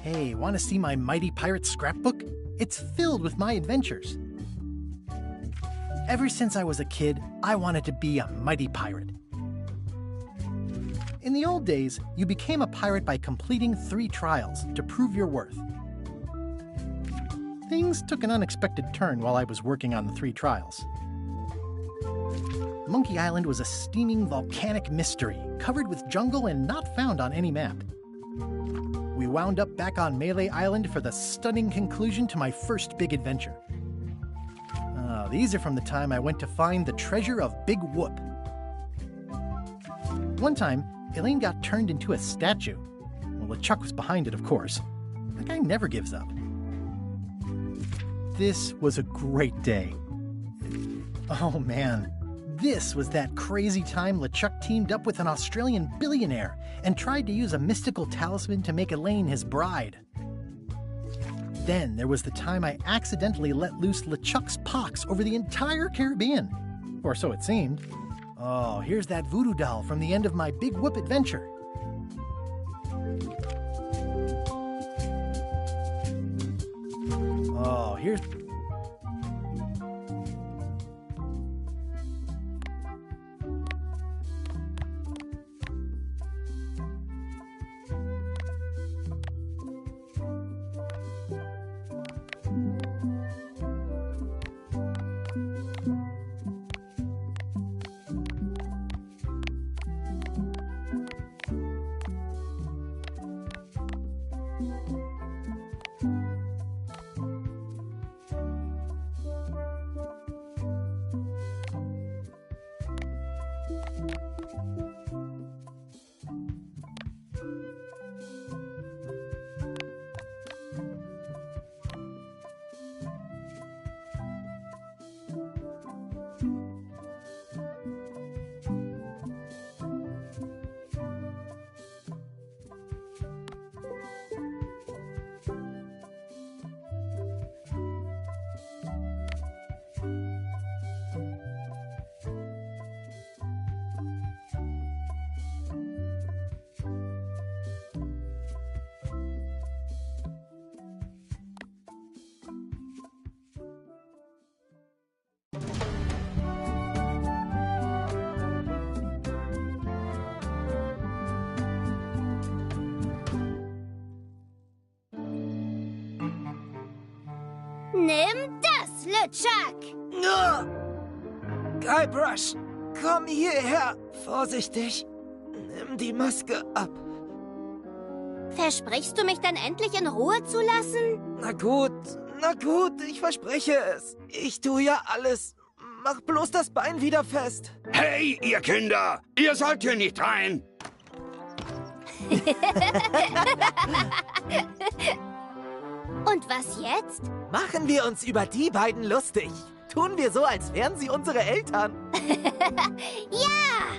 Hey, want to see my mighty pirate scrapbook? It's filled with my adventures. Ever since I was a kid, I wanted to be a mighty pirate. In the old days, you became a pirate by completing 3 trials to prove your worth. Things took an unexpected turn while I was working on the 3 trials. Monkey Island was a steaming volcanic mystery, covered with jungle and not found on any map. We wound up back on Melee Island for the stunning conclusion to my first big adventure. These are from the time I went to find the treasure of Big Whoop. One time, Elaine got turned into a statue. Well, LeChuck was behind it, of course. That guy never gives up. This was a great day. Oh man, this was that crazy time LeChuck teamed up with an Australian billionaire and tried to use a mystical talisman to make Elaine his bride. Then there was the time I accidentally let loose LeChuck's pox over the entire Caribbean. Or so it seemed. Oh, here's that voodoo doll from the end of my Big Whoop adventure. Oh, here's... Nimm das, LeChuck! Guybrush, komm hierher. Vorsichtig. Nimm die Maske ab. Versprichst du mich dann endlich in Ruhe zu lassen? Na gut, ich verspreche es. Ich tue ja alles. Mach bloß das Bein wieder fest. Hey, ihr Kinder! Ihr sollt hier nicht rein! Und was jetzt? Machen wir uns über die beiden lustig. Tun wir so, als wären sie unsere Eltern. Ja!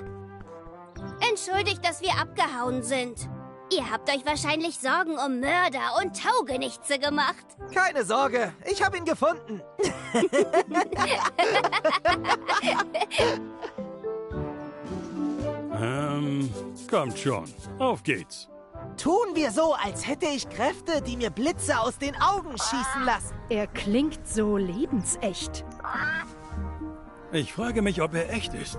Entschuldigt, dass wir abgehauen sind. Ihr habt euch wahrscheinlich Sorgen um Mörder und Taugenichtse gemacht. Keine Sorge, ich habe ihn gefunden. Kommt schon. Auf geht's. Tun wir so, als hätte ich Kräfte, die mir Blitze aus den Augen schießen lassen. Er klingt so lebensecht. Ich frage mich, ob er echt ist.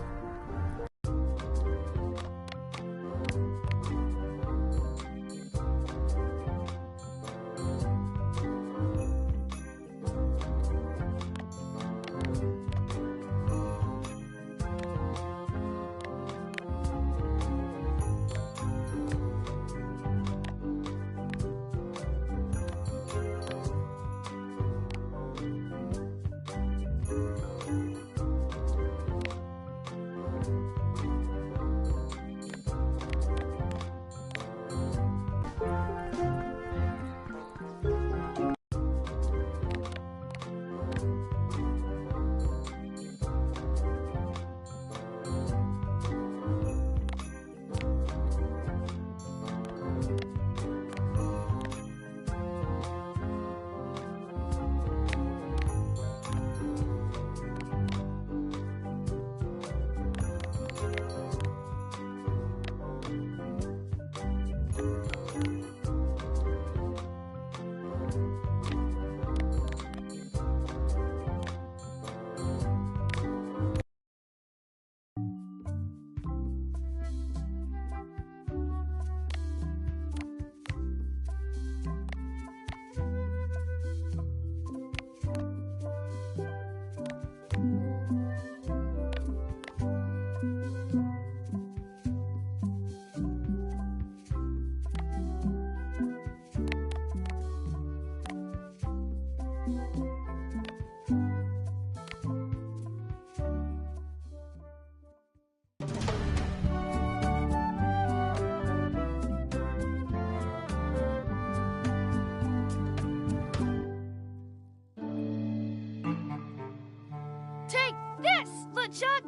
LeChuck!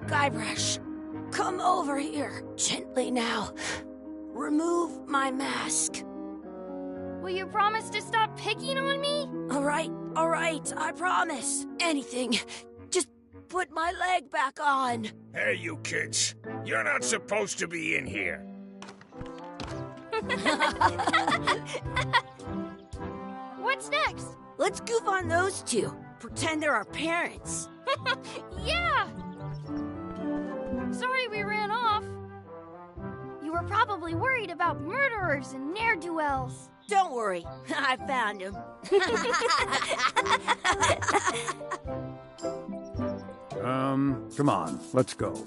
Guybrush, come over here. Gently now. Remove my mask. Will you promise to stop picking on me? All right, I promise. Anything. Just put my leg back on. Hey, you kids. You're not supposed to be in here. What's next? Let's goof on those two. Pretend they're our parents. Yeah! Sorry we ran off. You were probably worried about murderers and ne'er-do-wells. Don't worry, I found him. Come on, let's go.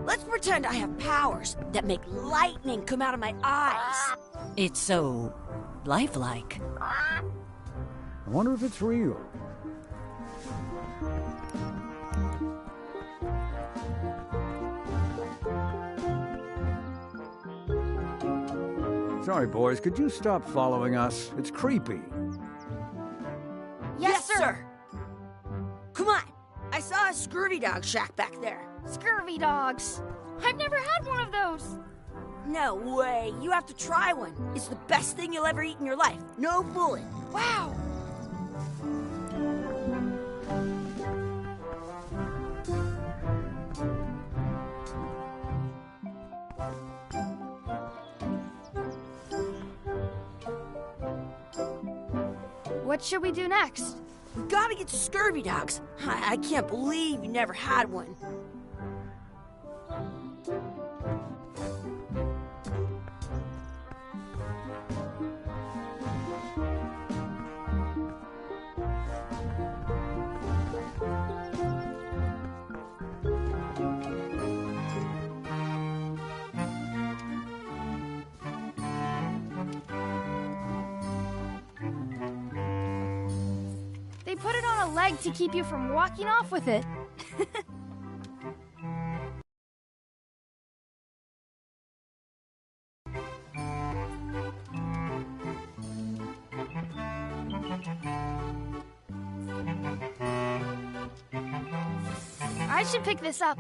Let's pretend I have powers that make lightning come out of my eyes. It's so lifelike. I wonder if it's real. Sorry, boys, could you stop following us? It's creepy. Yes, sir. Come on. I saw a scurvy dog shack back there. Scurvy dogs. I've never had one of those. No way. You have to try one. It's the best thing you'll ever eat in your life. No fooling. Wow. What should we do next? We gotta get to scurvy dogs. I can't believe you never had one. They put it on a leg to keep you from walking off with it. I should pick this up.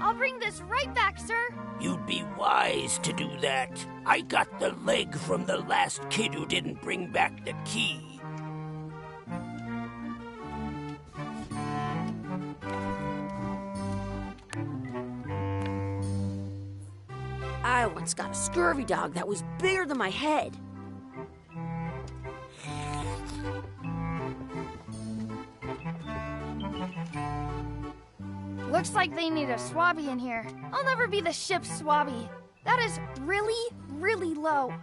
I'll bring this right back, sir. You'd be wise to do that. I got the leg from the last kid who didn't bring back the key. I once got a scurvy dog that was bigger than my head. Looks like they need a swabby in here. I'll never be the ship's swabby. That is really, really low.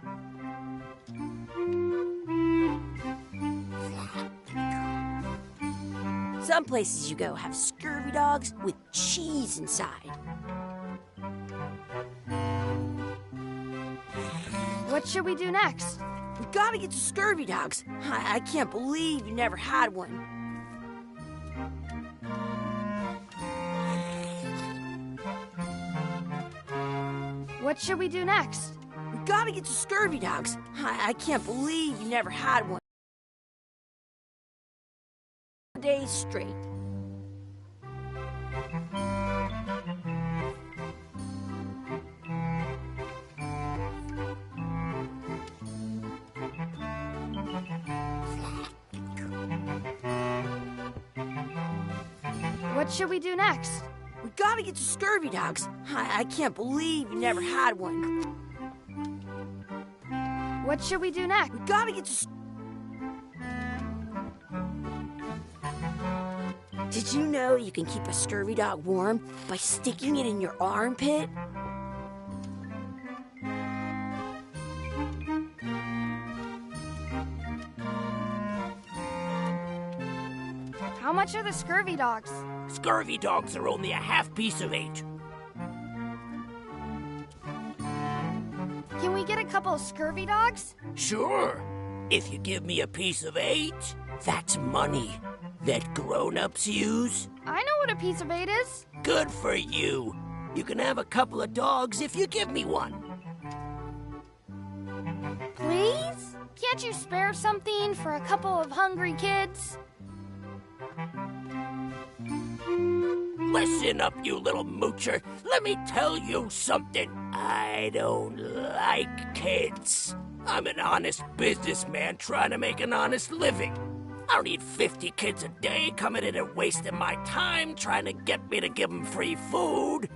Some places you go have scurvy dogs with cheese inside. What should we do next? We gotta get to scurvy dogs. I can't believe you never had one. What should we do next? We gotta get to scurvy dogs. I can't believe you never had one. Days straight. What should we do next? We gotta get to scurvy dogs. I can't believe you never had one. What should we do next? We gotta get to... Did you know you can keep a scurvy dog warm by sticking it in your armpit? How much are the scurvy dogs? Scurvy dogs are only a half piece of 8. Can we get a couple of scurvy dogs? Sure. If you give me a piece of 8, that's money that grown-ups use. I know what a piece of 8 is. Good for you. You can have a couple of dogs if you give me one. Please? Can't you spare something for a couple of hungry kids? Listen up, you little moocher. Let me tell you something. I don't like kids. I'm an honest businessman trying to make an honest living. I don't need 50 kids a day coming in and wasting my time trying to get me to give them free food.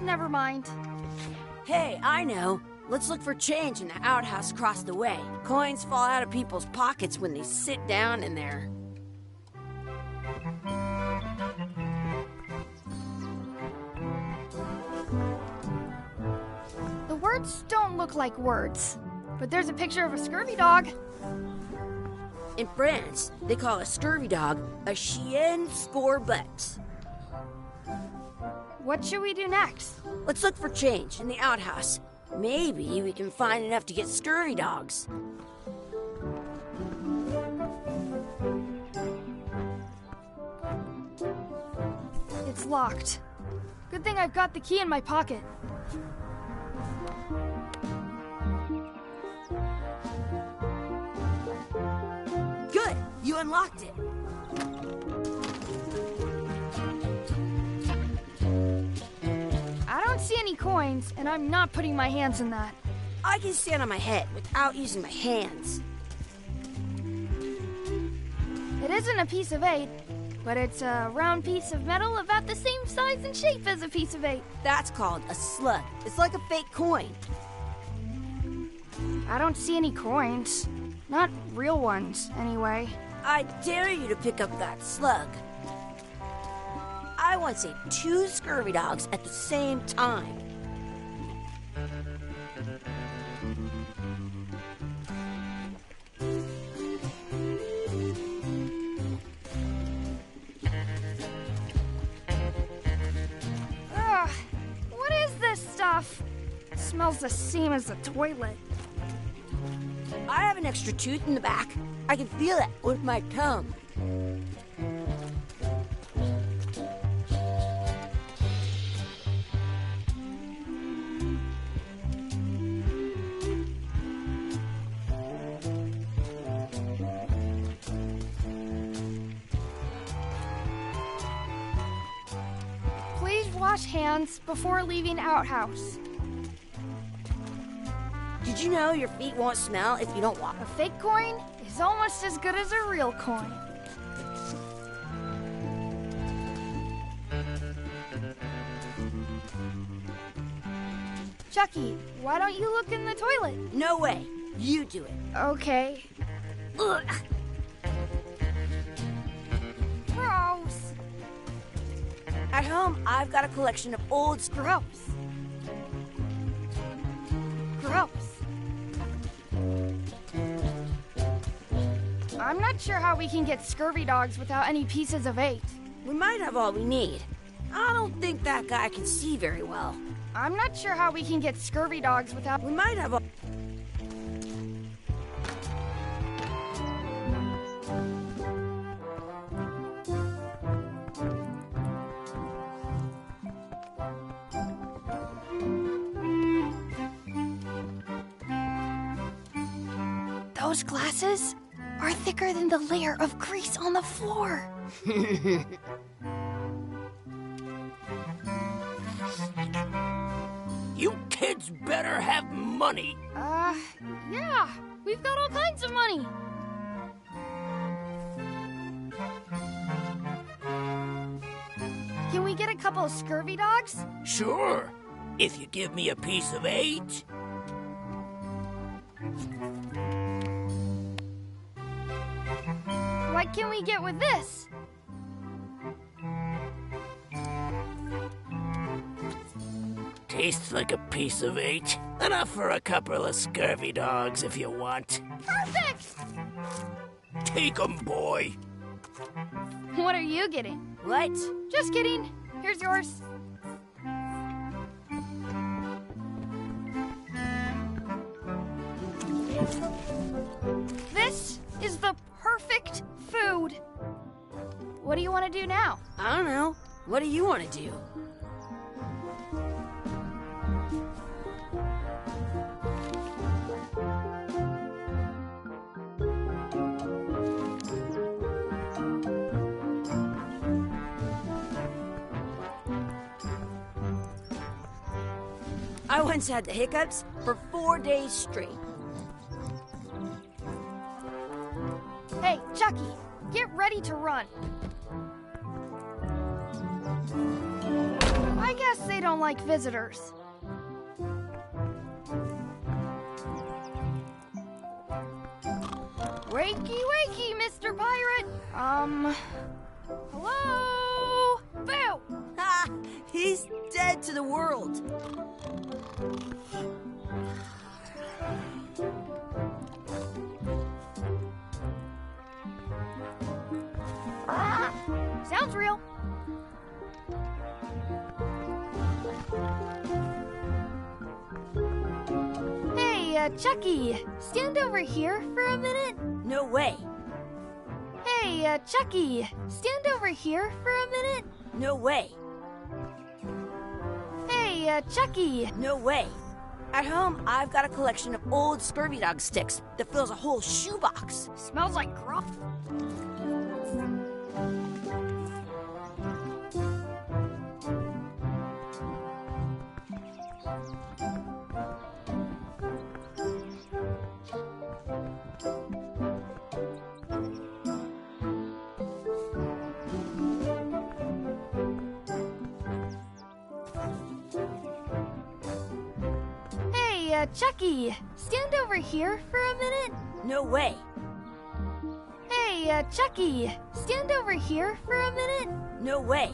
Never mind. Hey, I know. Let's look for change in the outhouse across the way. Coins fall out of people's pockets when they sit down in there. The words don't look like words, but there's a picture of a scurvy dog. In France, they call a scurvy dog a chien scorbut. What should we do next? Let's look for change in the outhouse. Maybe we can find enough to get scurvy dogs. It's locked. Good thing I've got the key in my pocket. Good! You unlocked it. I don't see any coins, and I'm not putting my hands in that. I can stand on my head without using my hands. It isn't a piece of 8, but it's a round piece of metal about the same size and shape as a piece of 8. That's called a slug. It's like a fake coin. I don't see any coins. Not real ones, anyway. I dare you to pick up that slug. I once ate 2 scurvy dogs at the same time. Ugh, what is this stuff? It smells the same as the toilet. I have an extra tooth in the back. I can feel it with my tongue. Please wash hands before leaving outhouse. Did you know your feet won't smell if you don't wash? A fake coin is almost as good as a real coin. Chucky, why don't you look in the toilet? No way. You do it. Okay. Ugh. Gross. At home, I've got a collection of old Gross. Gross. I'm not sure how we can get scurvy dogs without any pieces of 8. We might have all we need. I don't think that guy can see very well. I'm not sure how we can get scurvy dogs without... We might have all... Those glasses are thicker than the layer of grease on the floor. You kids better have money. Yeah. We've got all kinds of money. Can we get a couple of scurvy dogs? Sure, if you give me a piece of 8. What can we get with this? Tastes like a piece of 8. Enough for a couple of scurvy dogs if you want. Perfect! Take 'em, boy. What are you getting? What? Just kidding. Here's yours. This is the perfect food. What do you want to do now? I don't know. What do you want to do? I once had the hiccups for 4 days straight. Hey, Chucky, get ready to run. I guess they don't like visitors. Wakey, wakey, Mr. Pirate. Hello? Boo! Ha! He's dead to the world. Sounds real. Hey, Chucky, stand over here for a minute. No way. Hey, Chucky, stand over here for a minute. No way. Hey, Chucky. No way. At home, I've got a collection of old scurvy dog sticks that fills a whole shoebox. Smells like gruff. Hey, Chucky, stand over here for a minute. No way. Hey, Chucky, stand over here for a minute. No way.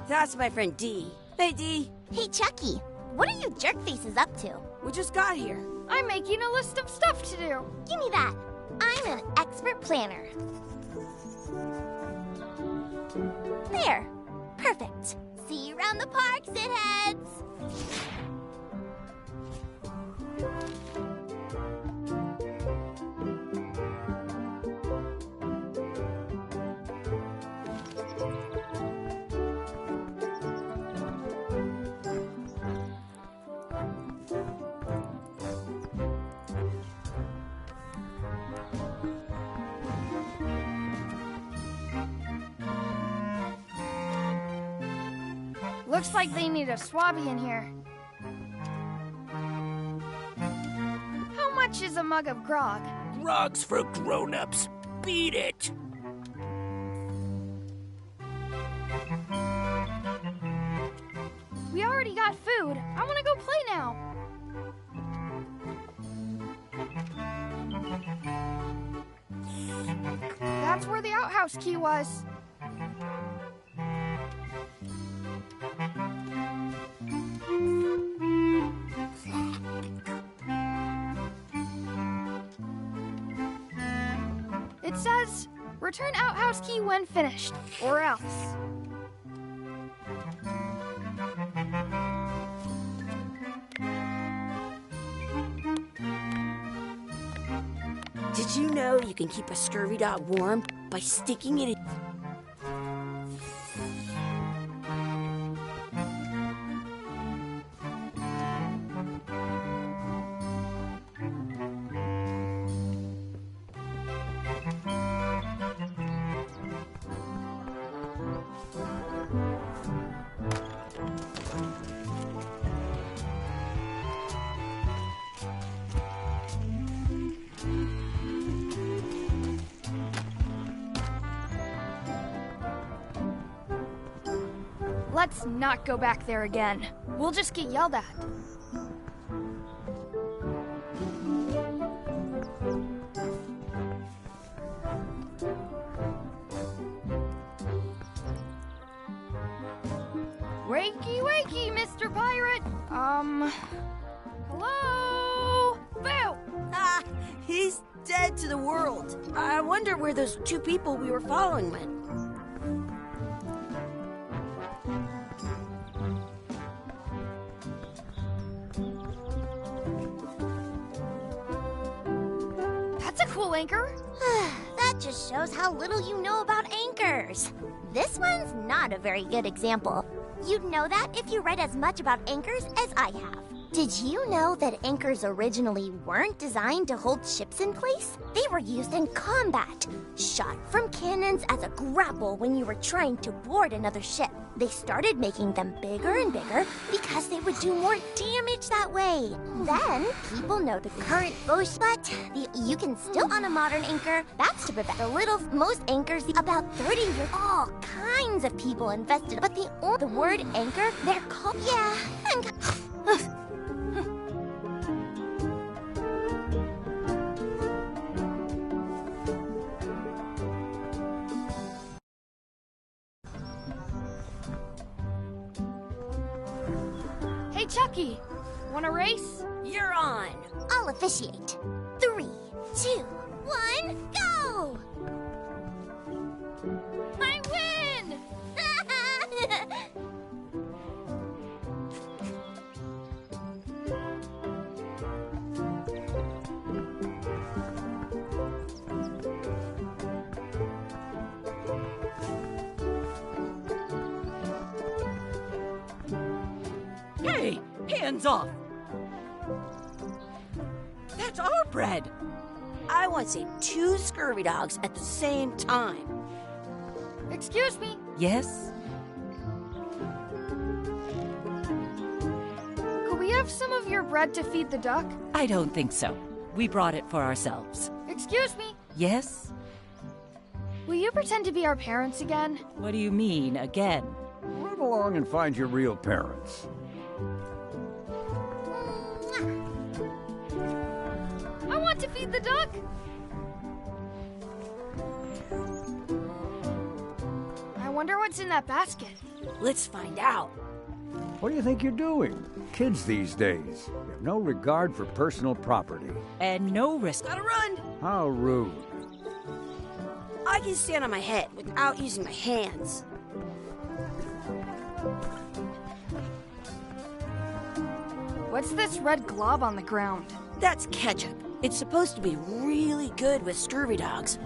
That's my friend Dee. Hey, Dee. Hey, Chucky, what are you jerk faces up to? We just got here. I'm making a list of stuff to do. Give me that. I'm an expert planner. There. Perfect. See you around the park, shitheads. Looks like they need a swabby in here. How much is a mug of grog? Grog's for grown-ups. Beat it. We already got food. I want to go play now. That's where the outhouse key was. It says, return outhouse key when finished, or else. Did you know you can keep a scurvy dog warm by sticking it in... Let's not go back there again. We'll just get yelled at. Wakey, wakey, Mr. Pirate! Hello? Boo! Ah, he's dead to the world. I wonder where those two people we were following went. That's a cool anchor. That just shows how little you know about anchors. This one's not a very good example. You'd know that if you read as much about anchors as I have. Did you know that anchors originally weren't designed to hold ships in place? They were used in combat, shot from cannons as a grapple when you were trying to board another ship. They started making them bigger and bigger because they would do more damage that way. Then, people know the current but you can still on a modern anchor. That's to prevent most anchors, about 30 years, all kinds of people invested. But the word anchor, they're called, Hey, Chucky, wanna race? You're on. I'll officiate. 3, 2, 1, go! I win! Hey, hands off! That's our bread! I want to say 2 scurvy dogs at the same time. Excuse me. Yes? Could we have some of your bread to feed the duck? I don't think so. We brought it for ourselves. Excuse me. Yes? Will you pretend to be our parents again? What do you mean, again? Run along and find your real parents. I want to feed the duck. I wonder what's in that basket. Let's find out. What do you think you're doing? Kids these days have no regard for personal property. And no risk. Gotta run! How rude. I can stand on my head without using my hands. What's this red glob on the ground? That's ketchup. It's supposed to be really good with scurvy dogs.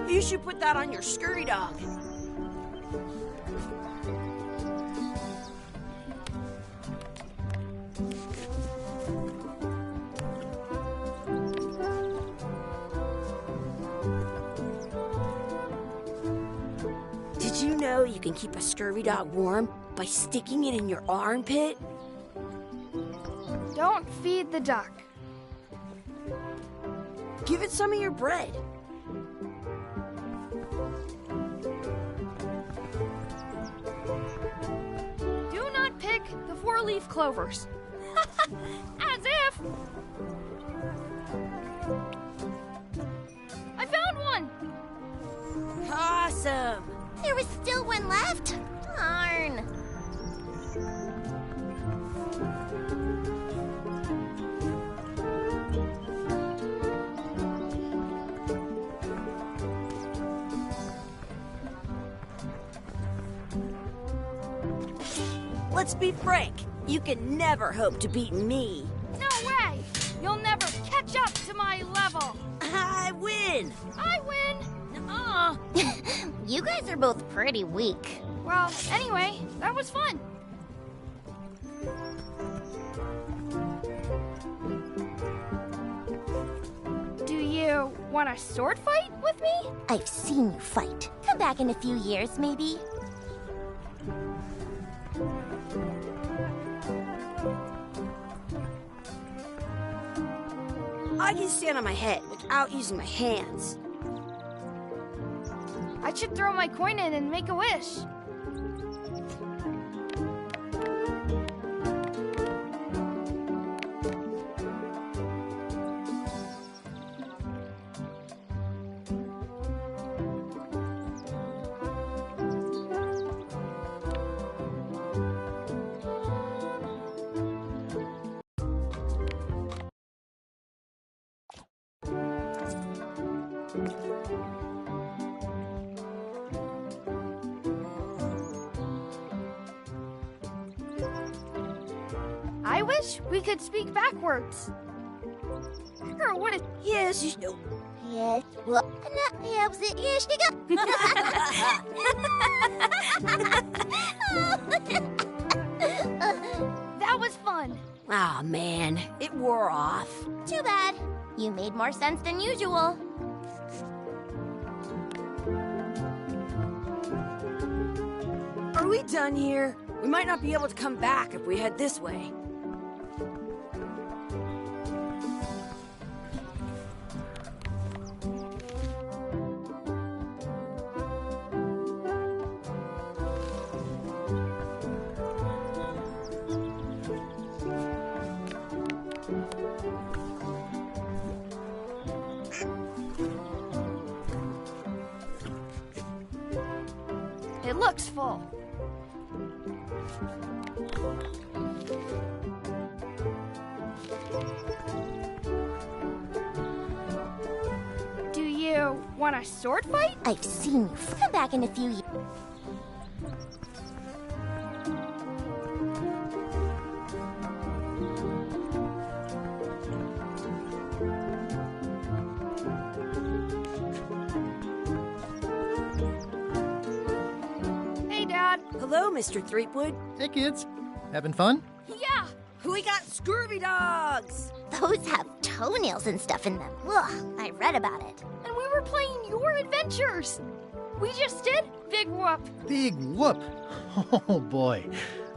You should put that on your scurvy dog. Did you know you can keep a scurvy dog warm by sticking it in your armpit? Don't feed the duck. Give it some of your bread. Do not pick the 4-leaf clovers. As if. I found one. Awesome. There was still one left. Darn. Let's be frank. You can never hope to beat me. No way. You'll never catch up to my level. I win. I win. Nuh-uh. You guys are both pretty weak. Well, anyway, that was fun. Do you want a sword fight with me? I've seen you fight. Come back in a few years, maybe. I can stand on my head without using my hands. I should throw my coin in and make a wish. I wish we could speak backwards. Or what? Yes, you do. Yes. Well, yes, yes, you That was fun. Aw, man, it wore off. Too bad. You made more sense than usual. Are we done here? We might not be able to come back if we head this way. It looks full. Do you want a sword fight? I've seen you. Come back in a few years. Hey, Dad. Hello, Mr. Threepwood. Hey, kids. Having fun? Yeah. We got scurvy dogs. Those have toenails and stuff in them. Ugh, I read about it. And we were playing your adventures. We just did Big Whoop. Big whoop. Oh, boy.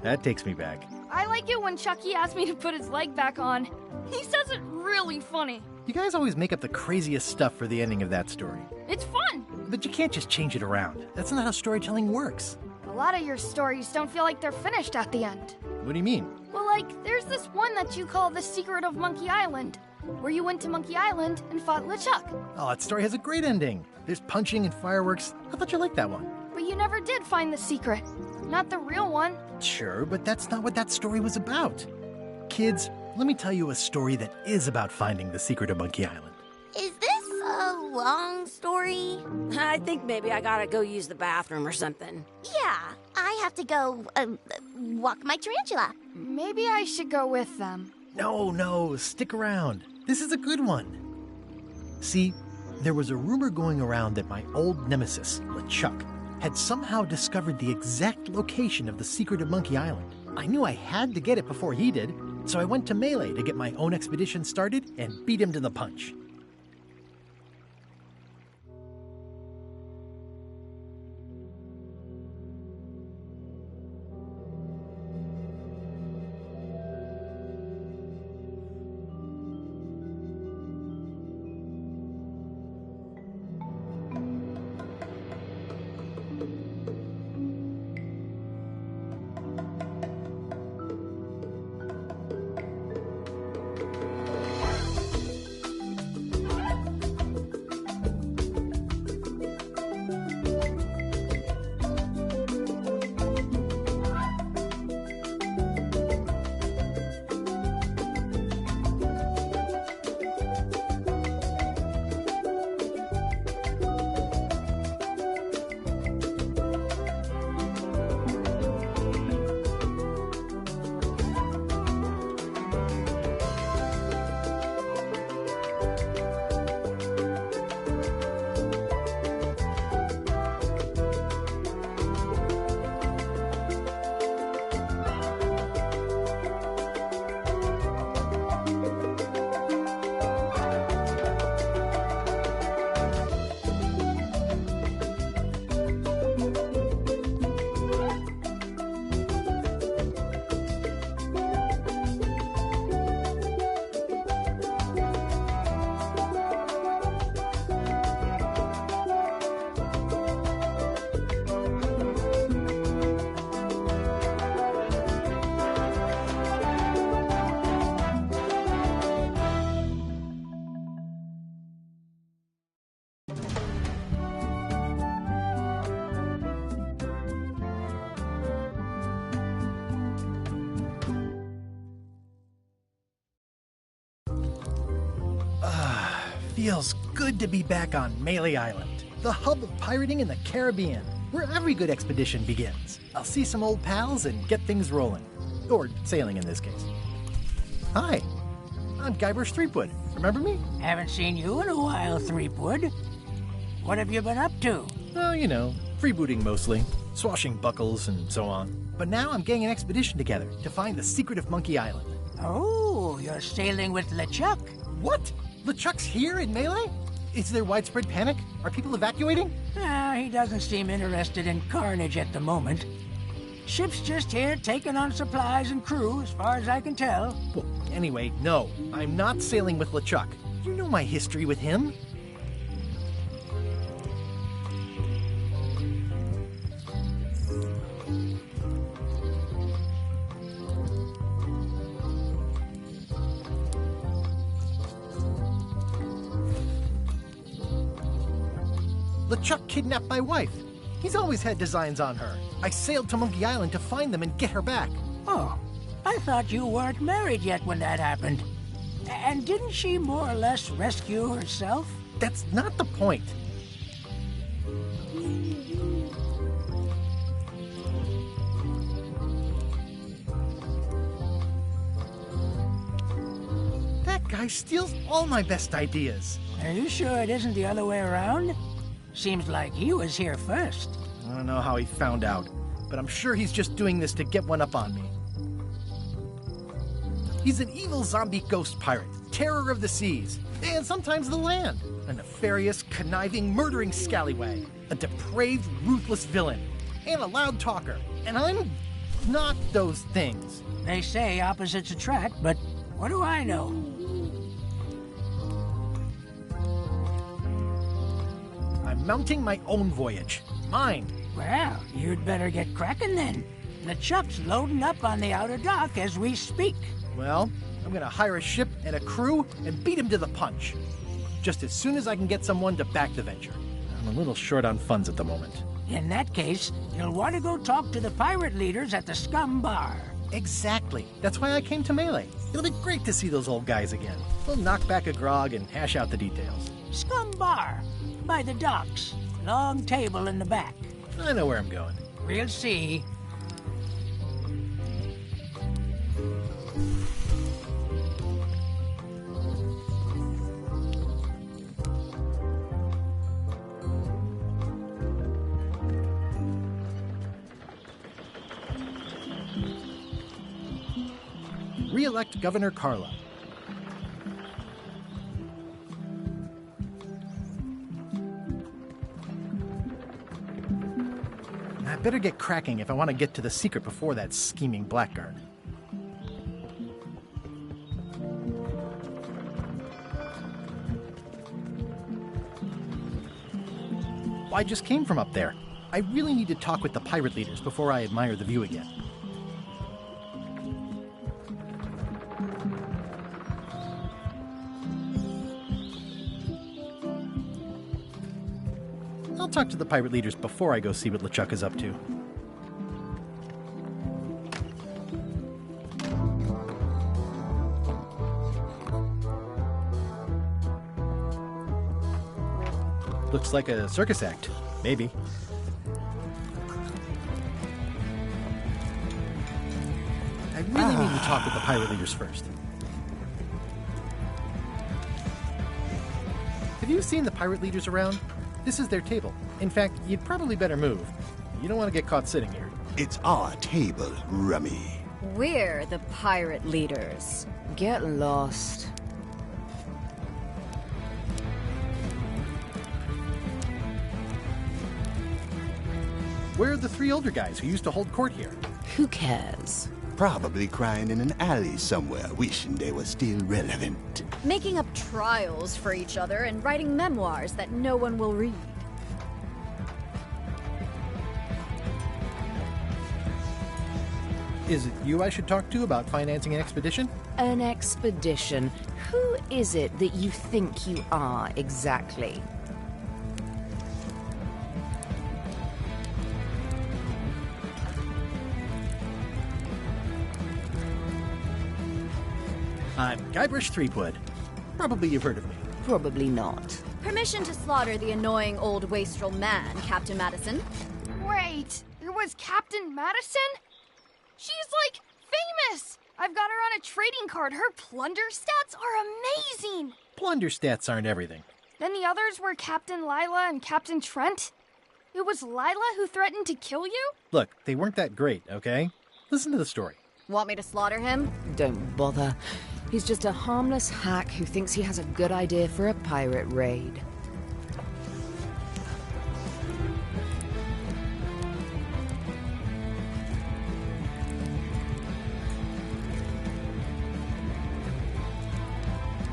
That takes me back. I like it when Chucky asked me to put his leg back on. He says it really funny. You guys always make up the craziest stuff for the ending of that story. It's fun. But you can't just change it around. That's not how storytelling works. A lot of your stories don't feel like they're finished at the end. What do you mean? Well, like, there's this one that you call The Secret of Monkey Island, where you went to Monkey Island and fought LeChuck. Oh, that story has a great ending. There's punching and fireworks. I thought you liked that one. But you never did find the secret. Not the real one. Sure, but that's not what that story was about. Kids, let me tell you a story that is about finding the secret of Monkey Island. Is this a long story? I think maybe I gotta go use the bathroom or something. Yeah, I have to go walk my tarantula. Maybe I should go with them. No, stick around. This is a good one. See, there was a rumor going around that my old nemesis, LeChuck, had somehow discovered the exact location of the secret of Monkey Island. I knew I had to get it before he did, so I went to Melee to get my own expedition started and beat him to the punch. Feels good to be back on Melee Island, the hub of pirating in the Caribbean, where every good expedition begins. I'll see some old pals and get things rolling. Or sailing in this case. Hi, I'm Guybrush Threepwood. Remember me? Haven't seen you in a while, Threepwood. What have you been up to? Oh, you know, freebooting mostly, swashbuckles and so on. But now I'm getting an expedition together to find the secret of Monkey Island. Oh, you're sailing with LeChuck. What? LeChuck's here in Melee? Is there widespread panic? Are people evacuating? He doesn't seem interested in carnage at the moment. Ship's just here taking on supplies and crew, as far as I can tell. Well, anyway, no, I'm not sailing with LeChuck. You know my history with him. LeChuck kidnapped my wife. He's always had designs on her. I sailed to Monkey Island to find them and get her back. Oh, I thought you weren't married yet when that happened. And didn't she more or less rescue herself? That's not the point. That guy steals all my best ideas. Are you sure it isn't the other way around? Seems like he was here first. I don't know how he found out, but I'm sure he's just doing this to get one up on me. He's an evil zombie ghost pirate, terror of the seas, and sometimes the land. A nefarious, conniving, murdering scallywag. A depraved, ruthless villain. And a loud talker. And I'm not those things. They say opposites attract, but what do I know? I'm mounting my own voyage. Mine. Well, you'd better get cracking then. LeChuck's loading up on the outer dock as we speak. Well, I'm gonna hire a ship and a crew and beat him to the punch. Just as soon as I can get someone to back the venture. I'm a little short on funds at the moment. In that case, you'll want to go talk to the pirate leaders at the Scum Bar. Exactly. That's why I came to Melee. It'll be great to see those old guys again. We'll knock back a grog and hash out the details. Scum Bar. By the docks. Long table in the back. I know where I'm going. We'll see. Re-elect Governor Carla. I better get cracking if I want to get to the secret before that scheming blackguard. I just came from up there. I really need to talk with the pirate leaders before I admire the view again. I'll talk to the pirate leaders before I go see what LeChuck is up to. Looks like a circus act. Maybe. I really need to talk with the pirate leaders first. Have you seen the pirate leaders around? This is their table. In fact, you'd probably better move. You don't want to get caught sitting here. It's our table, Rummy. We're the pirate leaders. Get lost. Where are the three older guys who used to hold court here? Who cares? Probably crying in an alley somewhere, wishing they were still relevant. Making up trials for each other and writing memoirs that no one will read. Is it you I should talk to about financing an expedition? An expedition? Who is it that you think you are, exactly? I'm Guybrush Threepwood. Probably you've heard of me. Probably not. Permission to slaughter the annoying old wastrel man, Captain Madison. Wait, it was Captain Madison? She's, like, famous! I've got her on a trading card. Her plunder stats are amazing! Plunder stats aren't everything. Then the others were Captain Lila and Captain Trent? It was Lila who threatened to kill you? Look, they weren't that great, okay? Listen to the story. Want me to slaughter him? Don't bother. He's just a harmless hack who thinks he has a good idea for a pirate raid.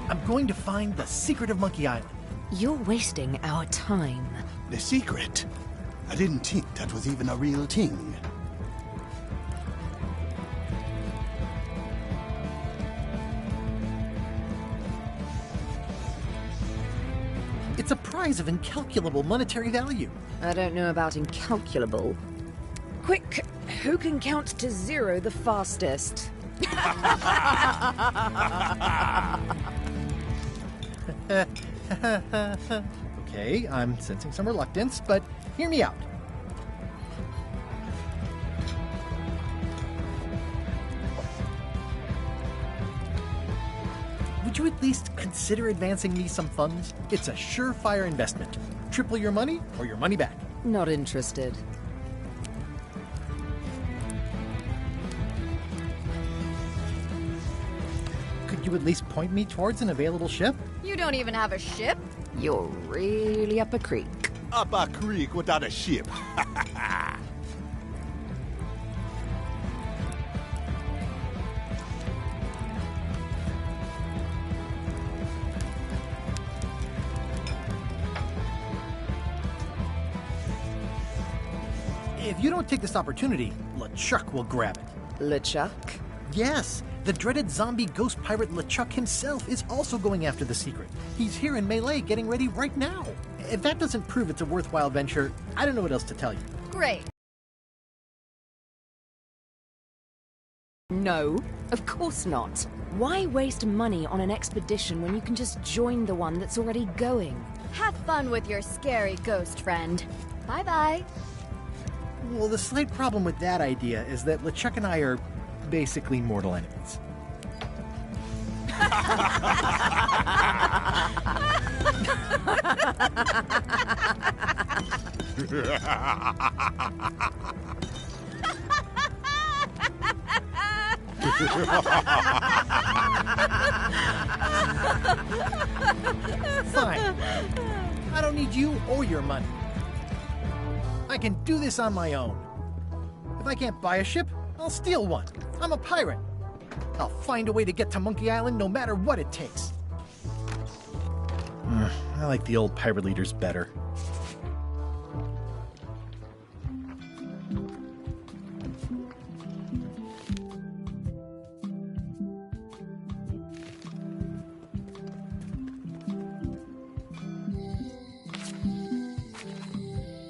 I'm going to find the secret of Monkey Island. You're wasting our time. The secret? I didn't think that was even a real thing. It's a prize of incalculable monetary value. I don't know about incalculable. Quick, who can count to 0 the fastest? Okay, I'm sensing some reluctance, but hear me out. Would you at least consider advancing me some funds? It's a surefire investment. Triple your money or your money back. Not interested. Could you at least point me towards an available ship? You don't even have a ship? You're really up a creek. Up a creek without a ship. If you don't take this opportunity, LeChuck will grab it. LeChuck? Yes, the dreaded zombie ghost pirate LeChuck himself is also going after the secret. He's here in Melee getting ready right now. If that doesn't prove it's a worthwhile venture, I don't know what else to tell you. Great. No, of course not. Why waste money on an expedition when you can just join the one that's already going? Have fun with your scary ghost friend. Bye-bye. Well, the slight problem with that idea is that LeChuck and I are basically mortal enemies. Fine. I don't need you or your money. I can do this on my own. If I can't buy a ship, I'll steal one. I'm a pirate. I'll find a way to get to Monkey Island no matter what it takes. I like the old pirate leaders better.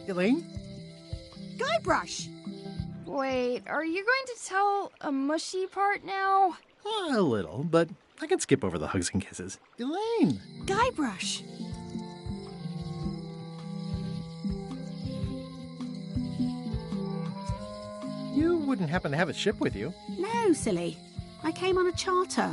Elaine? Guybrush! Wait, are you going to tell a mushy part now? A little, but I can skip over the hugs and kisses. Elaine! Guybrush! You wouldn't happen to have a ship with you? No, silly. I came on a charter.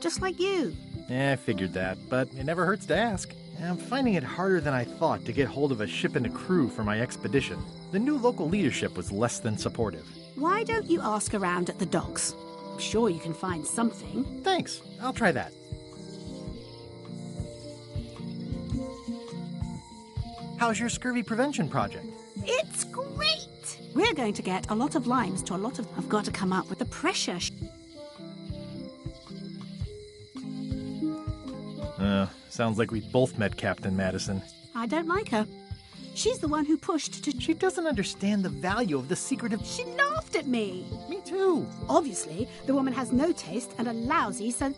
Just like you. I figured that, but it never hurts to ask. I'm finding it harder than I thought to get hold of a ship and a crew for my expedition. The new local leadership was less than supportive. Why don't you ask around at the docks? I'm sure you can find something. Thanks. I'll try that. How's your scurvy prevention project? It's great! We're going to get a lot of limes to a lot of... I've got to come up with the pressure. Sounds like we both met Captain Madison. I don't like her. She's the one who pushed to... She doesn't understand the value of the secret of... She laughed at me. Me too. Obviously, the woman has no taste and a lousy sense...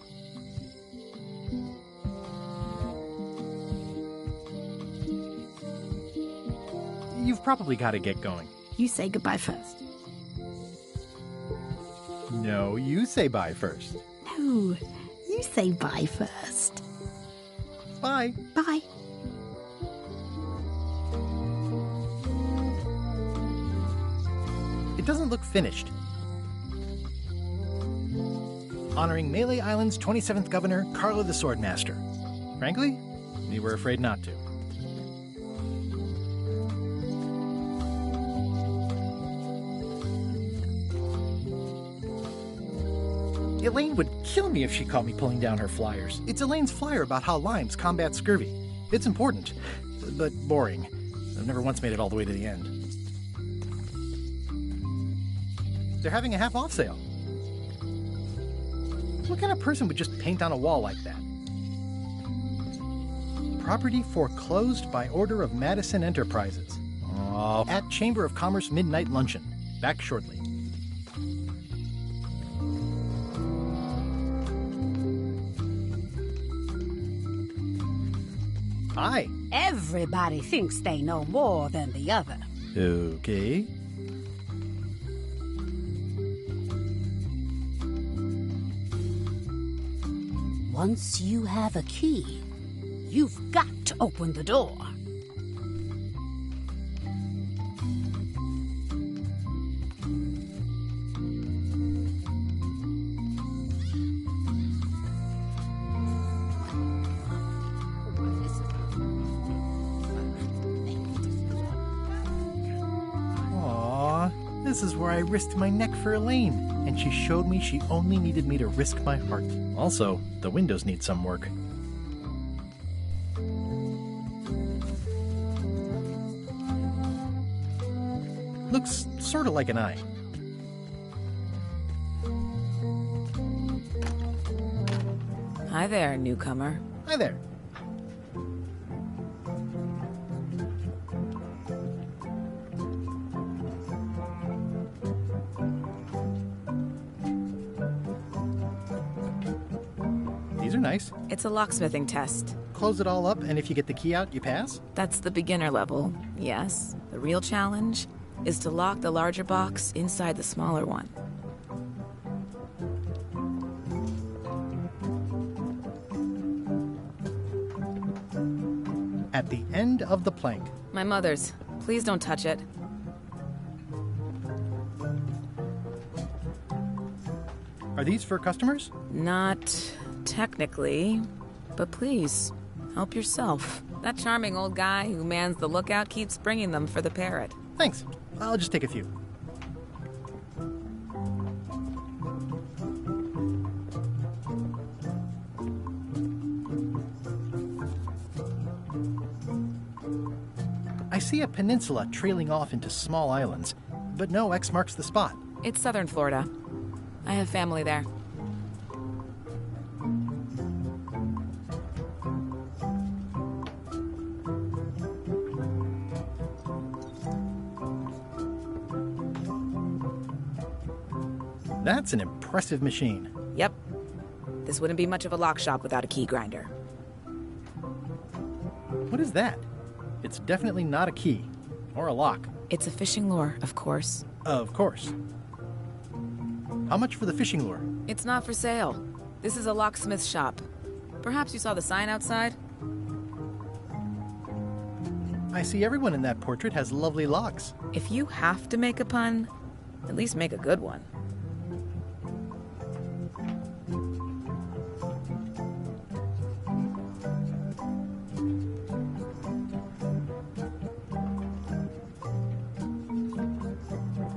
You've probably got to get going. You say goodbye first. No, you say bye first. No, you say bye first. Bye. Bye. It doesn't look finished. Honoring Melee Island's 27th governor, Carlo the Swordmaster. Frankly, we were afraid not to. Elaine would kill me if she caught me pulling down her flyers. It's Elaine's flyer about how limes combat scurvy. It's important, but boring. I've never once made it all the way to the end. They're having a half-off sale. What kind of person would just paint on a wall like that? Property foreclosed by order of Madison Enterprises. Oh. At Chamber of Commerce Midnight Luncheon. Back shortly. Hi. Everybody thinks they know more than the other. Okay. Once you have a key, you've got to open the door. This is where I risked my neck for Elaine, and she showed me she only needed me to risk my heart. Also, the windows need some work. Looks sort of like an eye. Hi there, newcomer. Hi there. These are nice. It's a locksmithing test. Close it all up, and if you get the key out, you pass? That's the beginner level, yes. The real challenge is to lock the larger box inside the smaller one. At the end of the plank. My mother's. Please don't touch it. Are these for customers? Not technically, but please, help yourself. That charming old guy who mans the lookout keeps bringing them for the parrot. Thanks. I'll just take a few. I see a peninsula trailing off into small islands, but no X marks the spot. It's southern Florida. I have family there. That's an impressive machine. Yep. This wouldn't be much of a lock shop without a key grinder. What is that? It's definitely not a key. Or a lock. It's a fishing lure, of course. Of course. How much for the fishing lure? It's not for sale. This is a locksmith shop. Perhaps you saw the sign outside? I see everyone in that portrait has lovely locks. If you have to make a pun, at least make a good one.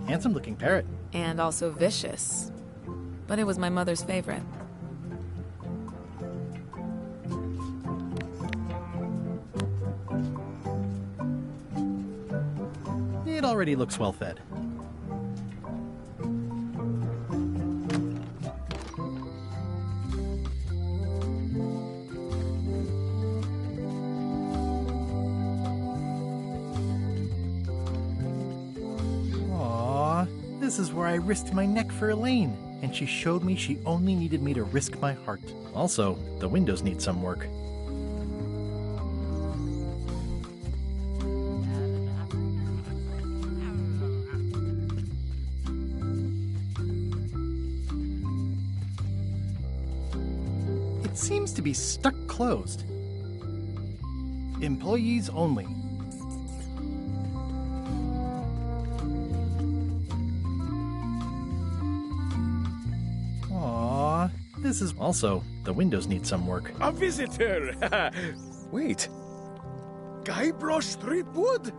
Handsome-looking parrot. And also vicious. But it was my mother's favorite. It already looks well fed. This is where I risked my neck for Elaine, and she showed me she only needed me to risk my heart. Also, the windows need some work. It seems to be stuck closed. Employees only. Aww. This is also, the windows need some work. A visitor! Wait. Guybrush Threepwood?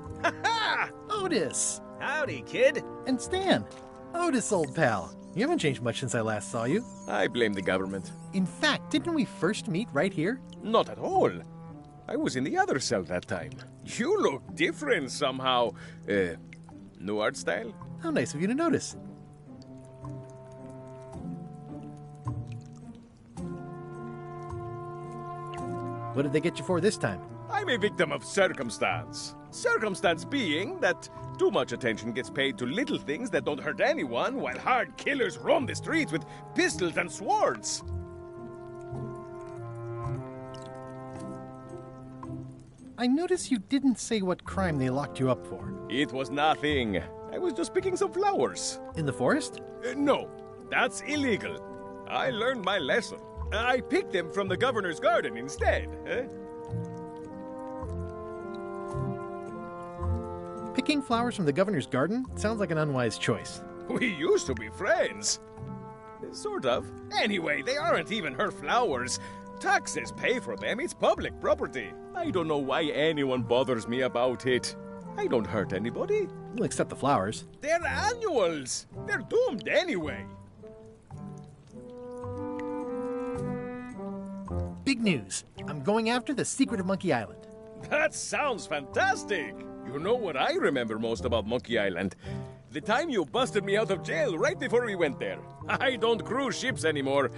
Otis! Howdy, kid. And Stan. Otis, old pal. You haven't changed much since I last saw you. I blame the government. In fact, didn't we first meet right here? Not at all. I was in the other cell that time. You look different somehow. New art style? How nice of you to notice. What did they get you for this time? I'm a victim of circumstance. Circumstance being that too much attention gets paid to little things that don't hurt anyone, while hard killers roam the streets with pistols and swords. I notice you didn't say what crime they locked you up for. It was nothing. I was just picking some flowers. In the forest? No, that's illegal. I learned my lesson. I picked them from the governor's garden instead. Picking flowers from the governor's garden sounds like an unwise choice. We used to be friends. Sort of. Anyway, they aren't even her flowers. Taxes pay for them. It's public property. I don't know why anyone bothers me about it. I don't hurt anybody. We'll accept the flowers. They're annuals. They're doomed anyway. Big news. I'm going after the secret of Monkey Island. That sounds fantastic. You know what I remember most about Monkey Island? The time you busted me out of jail right before we went there. I don't cruise ships anymore.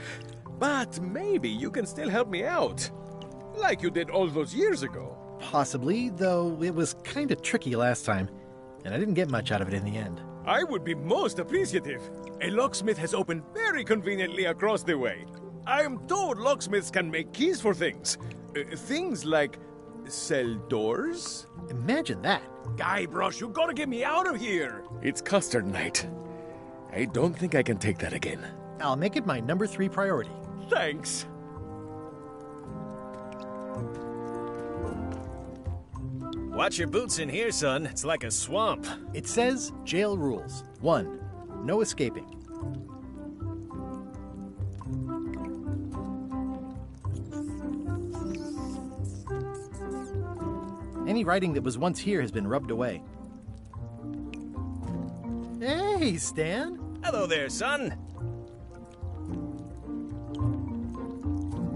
But maybe you can still help me out. Like you did all those years ago. Possibly, though it was kind of tricky last time, and I didn't get much out of it in the end. I would be most appreciative. A locksmith has opened very conveniently across the way. I am told locksmiths can make keys for things. Things like cell doors? Imagine that. Guybrush, you gotta get me out of here. It's custard night. I don't think I can take that again. I'll make it my number 3 priority. Thanks. Watch your boots in here, son. It's like a swamp. It says jail rules. 1. No escaping. Any writing that was once here has been rubbed away. Hey, Stan. Hello there, son.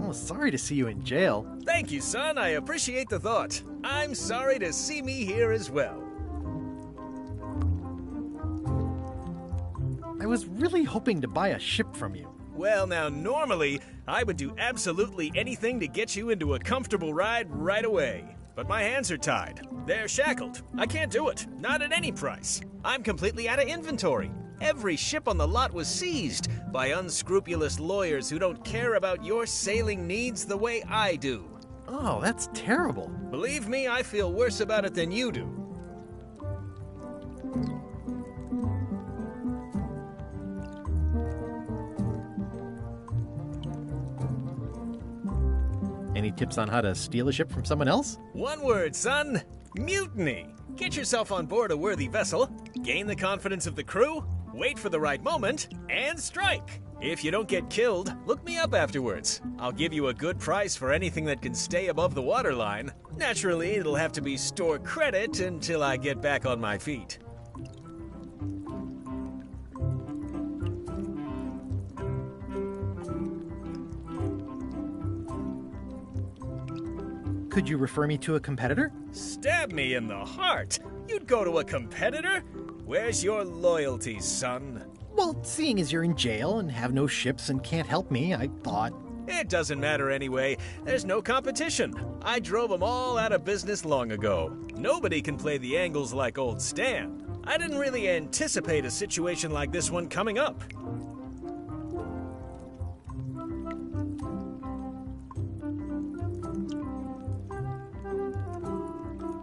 Oh, sorry to see you in jail. Thank you, son. I appreciate the thought. I'm sorry to see me here as well. I was really hoping to buy a ship from you. Well, now, normally, I would do absolutely anything to get you into a comfortable ride right away. But my hands are tied. They're shackled. I can't do it. Not at any price. I'm completely out of inventory. Every ship on the lot was seized by unscrupulous lawyers who don't care about your sailing needs the way I do. Oh, that's terrible. Believe me, I feel worse about it than you do. Any tips on how to steal a ship from someone else? One word, son. Mutiny. Get yourself on board a worthy vessel, gain the confidence of the crew, wait for the right moment, and strike. If you don't get killed, look me up afterwards. I'll give you a good price for anything that can stay above the waterline. Naturally, it'll have to be store credit until I get back on my feet. Could you refer me to a competitor? Stab me in the heart. You'd go to a competitor? Where's your loyalty, son? Well, seeing as you're in jail and have no ships and can't help me, I thought... It doesn't matter anyway. There's no competition. I drove them all out of business long ago. Nobody can play the angles like old Stan. I didn't really anticipate a situation like this one coming up.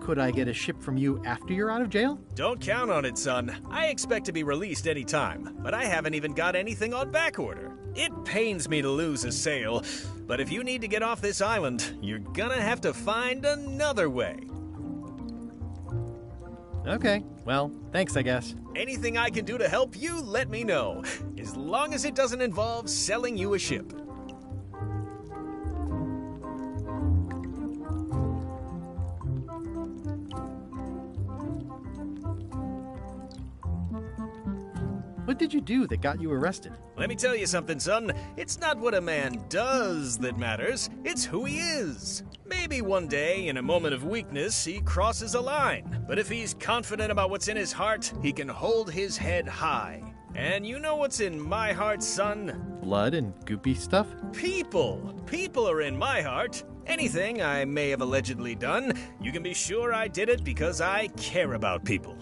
Could I get a ship from you after you're out of jail? Don't count on it, son. I expect to be released any time, but I haven't even got anything on back order. It pains me to lose a sale, But if you need to get off this island, you're gonna have to find another way. Okay, well, thanks, I guess. Anything I can do to help you, let me know. As long as it doesn't involve selling you a ship. What did you do that got you arrested? Let me tell you something, son. It's not what a man does that matters, it's who he is. Maybe one day, in a moment of weakness, he crosses a line. But if he's confident about what's in his heart, he can hold his head high. And you know what's in my heart, son? Blood and goopy stuff? People. People are in my heart. Anything I may have allegedly done, you can be sure I did it because I care about people.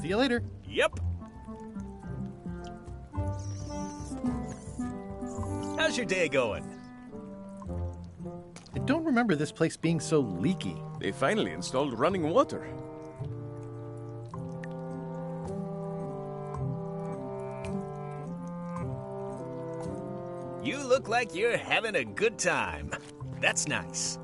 See you later. Yep. How's your day going? I don't remember this place being so leaky. They finally installed running water. You look like you're having a good time. That's nice.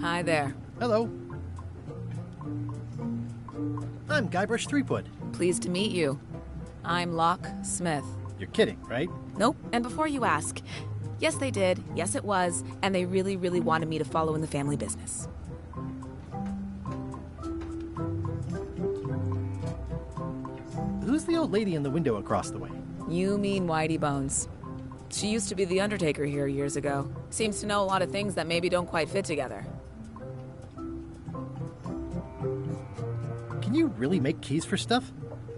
Hi there. Hello. I'm Guybrush Threepwood. Pleased to meet you. I'm Locke Smith. You're kidding, right? Nope. And before you ask, yes, they did. Yes, it was. And they really, really wanted me to follow in the family business. Who's the old lady in the window across the way? You mean Whitey Bones. She used to be the Undertaker here years ago. Seems to know a lot of things that maybe don't quite fit together. Can you really make keys for stuff?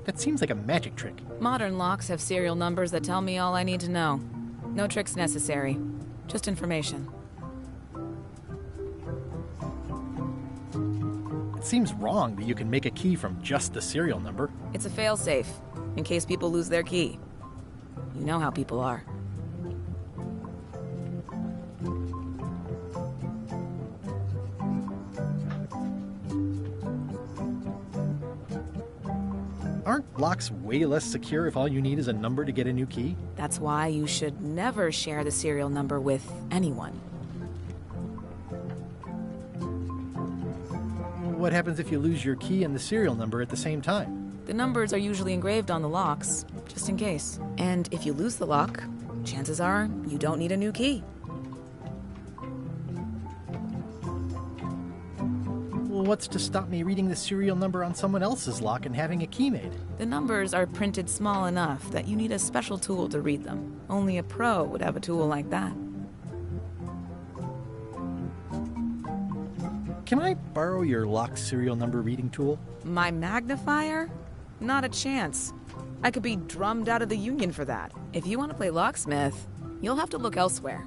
That seems like a magic trick. Modern locks have serial numbers that tell me all I need to know. No tricks necessary. Just information. It seems wrong that you can make a key from just the serial number. It's a failsafe, in case people lose their key. You know how people are. Aren't locks way less secure if all you need is a number to get a new key? That's why you should never share the serial number with anyone. What happens if you lose your key and the serial number at the same time? The numbers are usually engraved on the locks, just in case. And if you lose the lock, chances are you don't need a new key. Well, what's to stop me reading the serial number on someone else's lock and having a key made? The numbers are printed small enough that you need a special tool to read them. Only a pro would have a tool like that. Can I borrow your lock serial number reading tool? My magnifier? Not a chance. I could be drummed out of the union for that. If you want to play locksmith, you'll have to look elsewhere.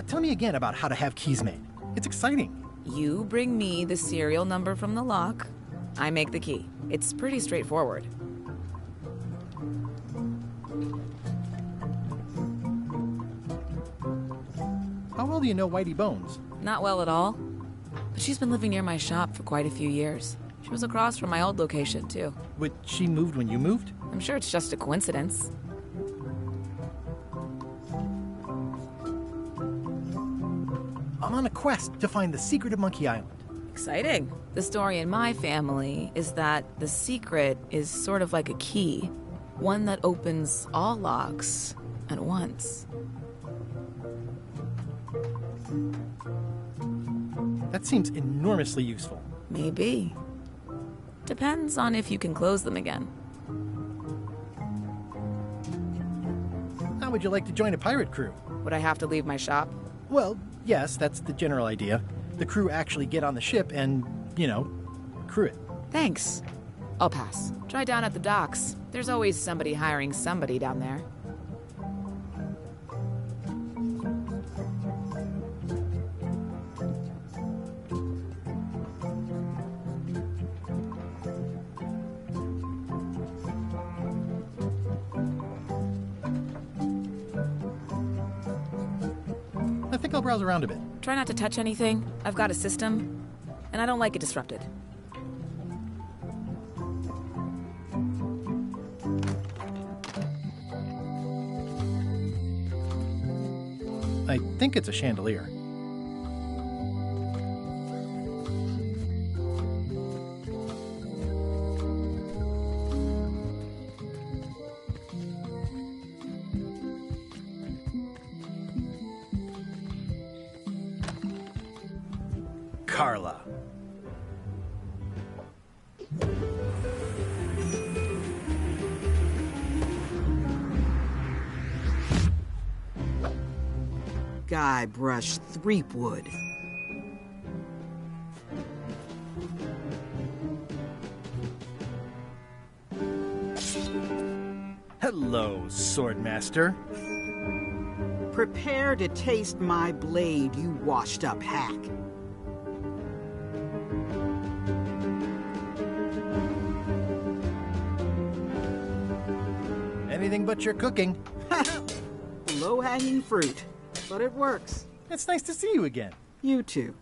Tell me again about how to have keys made. It's exciting. You bring me the serial number from the lock, I make the key. It's pretty straightforward. How well do you know Whitey Bones? Not well at all. But she's been living near my shop for quite a few years. She was across from my old location, too. But she moved when you moved? I'm sure it's just a coincidence. I'm on a quest to find the secret of Monkey Island. Exciting. The story in my family is that the secret is sort of like a key. One that opens all locks at once. That seems enormously useful. Maybe. Depends on if you can close them again. How would you like to join a pirate crew? Would I have to leave my shop? Well, yes, that's the general idea. The crew actually get on the ship and, crew it. Thanks. I'll pass. Try down at the docks. There's always somebody hiring somebody down there. I'll browse around a bit. Try not to touch anything. I've got a system, and I don't like it disrupted. I think it's a chandelier. Carla. Guybrush Threepwood. Hello, Swordmaster. Prepare to taste my blade, you washed-up hack. Anything but your cooking. Low-hanging fruit, but it works. It's nice to see you again. You too.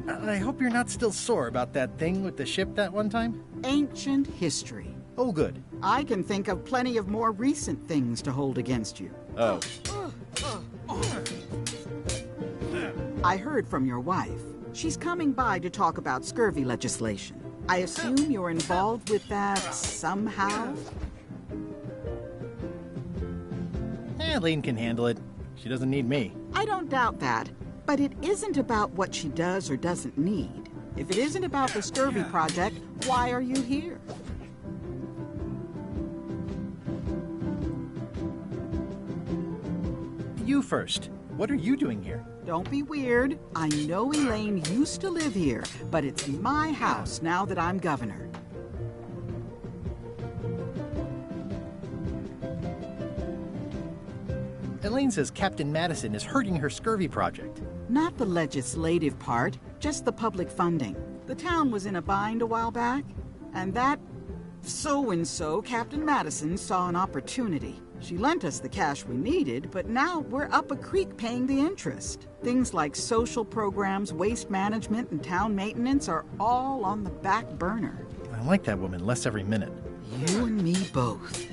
I hope you're not still sore about that thing with the ship that one time? Ancient history. Oh, good. I can think of plenty of more recent things to hold against you. Oh. I heard from your wife. She's coming by to talk about scurvy legislation. I assume you're involved with that somehow? Elaine can handle it. She doesn't need me. I don't doubt that. But it isn't about what she does or doesn't need. If it isn't about the scurvy project, why are you here? You first. What are you doing here? Don't be weird. I know Elaine used to live here, but it's my house now that I'm governor. Elaine says Captain Madison is hurting her scurvy project. Not the legislative part, just the public funding. The town was in a bind a while back, and that so-and-so, Captain Madison, saw an opportunity. She lent us the cash we needed, but now we're up a creek paying the interest. Things like social programs, waste management, and town maintenance are all on the back burner. I like that woman less every minute. You and me both.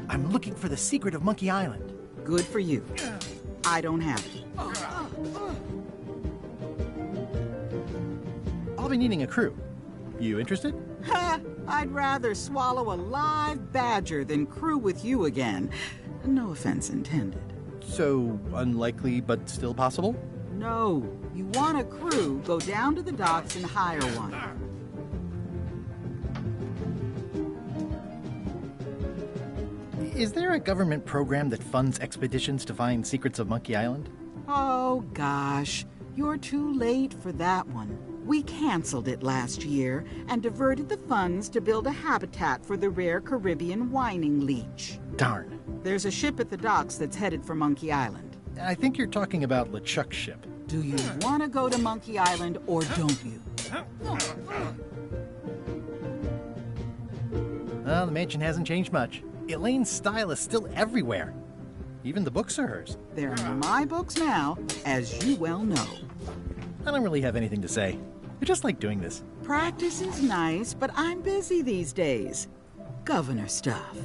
I'm looking for the secret of Monkey Island. Good for you. I don't have it. I'll be needing a crew. You interested? Ha! I'd rather swallow a live badger than crew with you again. No offense intended. So, unlikely but still possible? No. You want a crew, go down to the docks and hire one. Is there a government program that funds expeditions to find secrets of Monkey Island? Oh, gosh. You're too late for that one. We canceled it last year and diverted the funds to build a habitat for the rare Caribbean whining leech. Darn. There's a ship at the docks that's headed for Monkey Island. I think you're talking about LeChuck's ship. Do you want to go to Monkey Island or don't you? Well, the mansion hasn't changed much. Elaine's style is still everywhere. Even the books are hers. They're my books now, as you well know. I don't really have anything to say. I just like doing this. Practice is nice, but I'm busy these days. Governor stuff.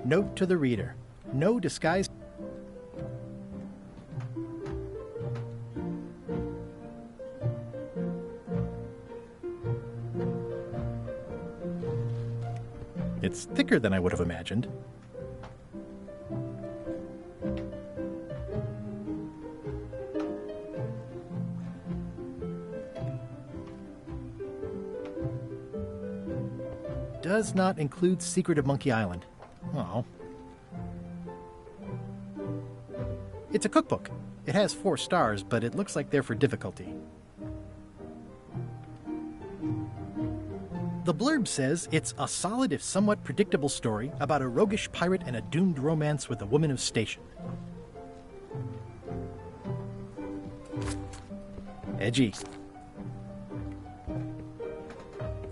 Note to the reader. No disguise. It's thicker than I would have imagined. Does not include Secret of Monkey Island. Oh. It's a cookbook. It has 4 stars, but it looks like they're for difficulty. The blurb says it's a solid if somewhat predictable story about a roguish pirate and a doomed romance with a woman of station. Edgy.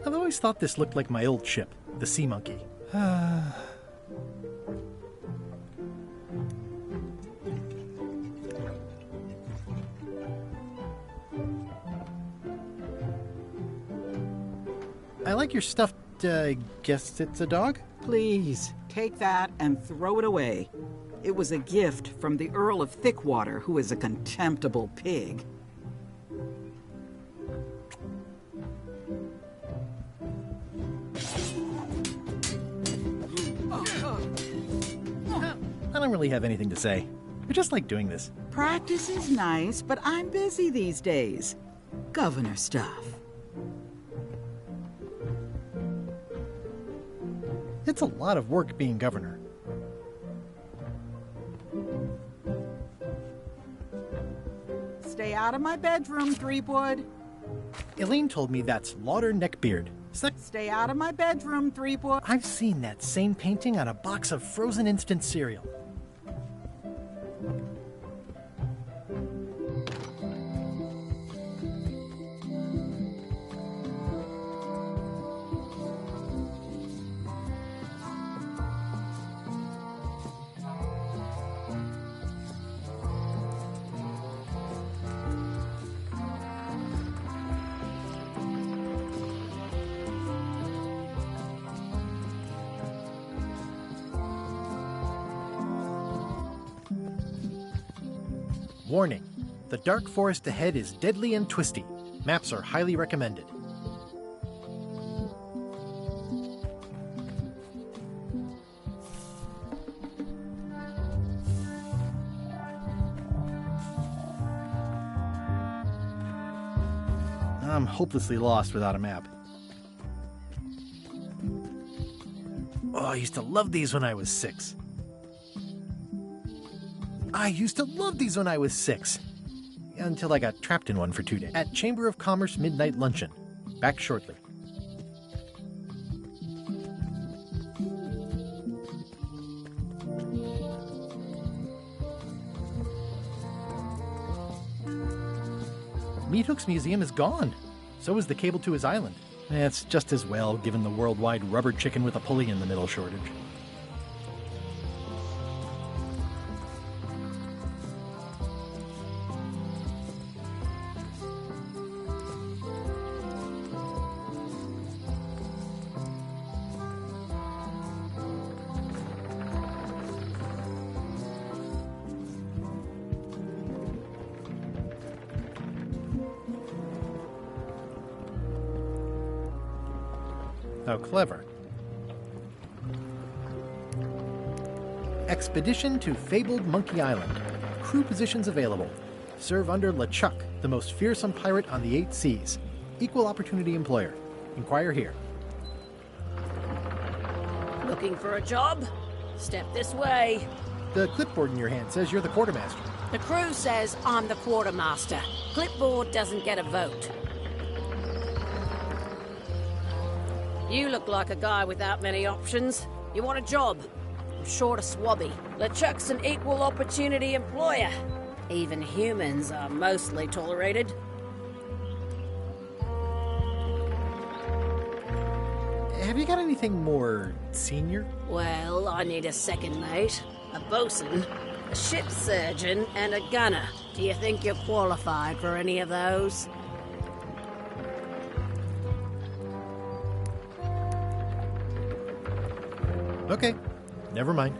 I've always thought this looked like my old ship, the Sea Monkey. I like your stuffed, guess it's a dog? Please, take that and throw it away. It was a gift from the Earl of Thickwater, who is a contemptible pig. I don't really have anything to say. I just like doing this. Practice is nice, but I'm busy these days. Governor stuff. It's a lot of work being governor. Stay out of my bedroom, Threepwood. Elaine told me that's Lauder Neckbeard. Stay out of my bedroom, Threepwood. I've seen that same painting on a box of frozen instant cereal. Warning, the dark forest ahead is deadly and twisty. Maps are highly recommended. I'm hopelessly lost without a map. Oh, I used to love these when I was 6. I used to love these when I was 6. Until I got trapped in one for 2 days. At Chamber of Commerce Midnight Luncheon. Back shortly. Meat Hook's museum is gone. So is the cable to his island. It's just as well, given the worldwide rubber chicken with a pulley in the middle shortage. How clever. Expedition to fabled Monkey Island. Crew positions available. Serve under LeChuck, the most fearsome pirate on the 8 seas. Equal opportunity employer. Inquire here. Looking for a job? Step this way. The clipboard in your hand says you're the quartermaster. The crew says I'm the quartermaster. Clipboard doesn't get a vote. You look like a guy without many options. You want a job? I'm short a swabby. LeChuck's an equal opportunity employer. Even humans are mostly tolerated. Have you got anything more senior? Well, I need a second mate, a bosun, a ship surgeon, and a gunner. Do you think you're qualified for any of those? Okay, never mind.